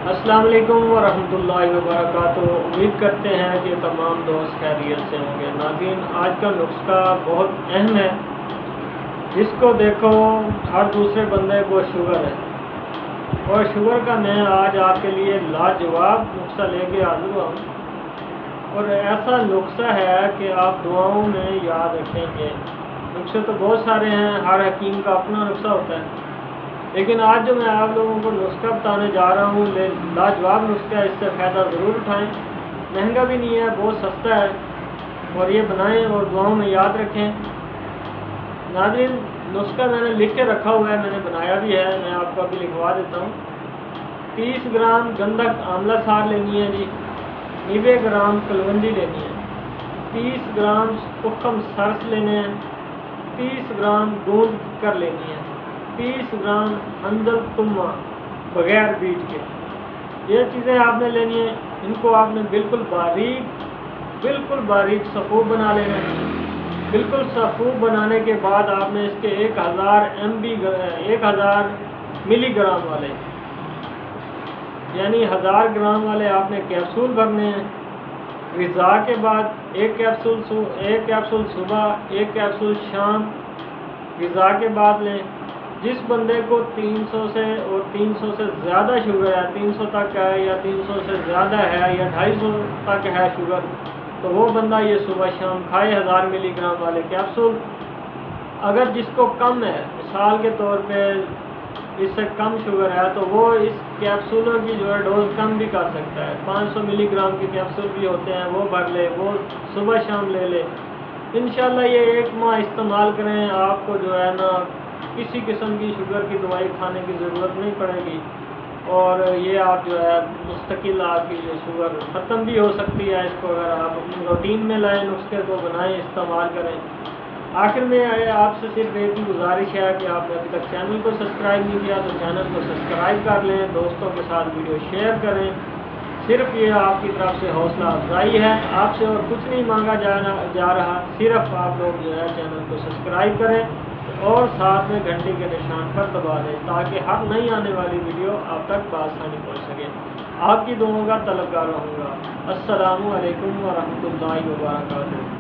अस्सलाम वालेकुम वरहमतुल्लाहि वबरकातुहू। उम्मीद करते हैं कि तमाम दोस्त खैरियत से होंगे। नाज़रीन, आज का नुस्खा बहुत अहम है। जिसको देखो हर दूसरे बंदे को शुगर है, और शुगर का मैं आज आपके लिए लाजवाब नुस्खा लेके हाजिर हुआ हूँ। और ऐसा नुस्खा है कि आप दुआओं में याद रखेंगे। नुस्खे तो बहुत सारे हैं, हर हकीम का अपना नुस्खा होता है, लेकिन आज जो मैं आप लोगों को नुस्खा बताने जा रहा हूँ, लाजवाब नुस्खा है। इससे फ़ायदा ज़रूर उठाएं। महंगा भी नहीं है, बहुत सस्ता है, और ये बनाएं और दुआओं में याद रखें। नाज़रीन, नुस्खा मैंने लिख के रखा हुआ है, मैंने बनाया भी है, मैं आपको अभी लिखवा देता हूँ। 30 ग्राम गंधक आंवला सार लेनी है जी, 90 ग्राम कलवंजी लेनी है, 30 ग्राम तुखम सरस लेने हैं, 30 ग्राम गूंद कर लेनी है, 30 ग्राम अंजल तुम्मा बगैर बीज के। ये चीज़ें आपने लेनी है। इनको आपने बिल्कुल बारीक सफ़ूफ बना लेना है। बिल्कुल सफ़ूफ बनाने के बाद आपने इसके 1000 मिलीग्राम वाले, यानी 1000 ग्राम वाले आपने कैप्सूल भरने हैं। ग़िज़ा के बाद एक कैप्सूल सुबह, एक कैप्सूल शाम ग़िज़ा के बाद लें। जिस बंदे को 300 से और 300 से ज़्यादा शुगर है, 300 तक है या 300 से ज़्यादा है या 250 तक है शुगर, तो वो बंदा ये सुबह शाम खाए 1000 मिलीग्राम वाले कैप्सूल। अगर जिसको कम है, मिसाल के तौर पे इससे कम शुगर है, तो वो इस कैप्सूलों की जो है डोज कम भी कर सकता है। 500 मिलीग्राम के कैप्सूल भी होते हैं, वो भर ले, वो सुबह शाम ले ले। इंशाल्लाह ये 1 माह इस्तेमाल करें, आपको जो है ना किसी किस्म की शुगर की दवाई खाने की ज़रूरत नहीं पड़ेगी, और ये आप जो है मुस्तकिल आपकी जो शुगर ख़त्म भी हो सकती है। इसको अगर आप अपनी रूटीन में लाएँ, नुस्खे को बनाएं, इस्तेमाल करें। आखिर में आपसे सिर्फ एक ही गुजारिश है कि आपने अभी तक चैनल को सब्सक्राइब नहीं किया तो चैनल को सब्सक्राइब कर लें, दोस्तों के साथ वीडियो शेयर करें। सिर्फ ये आपकी तरफ से हौसला अफजाई है, आपसे और कुछ नहीं मांगा जा रहा। सिर्फ आप लोग जो है चैनल को सब्सक्राइब करें और साथ में घंटे के निशान पर दबा दें, ताकि हर नई आने वाली वीडियो आप तक बआसानी पहुँच सके। आपकी दुआओं का तलबगार रहूँगा। अस्सलामु अलैकुम वरहमतुल्लाहि वबरकातुहू।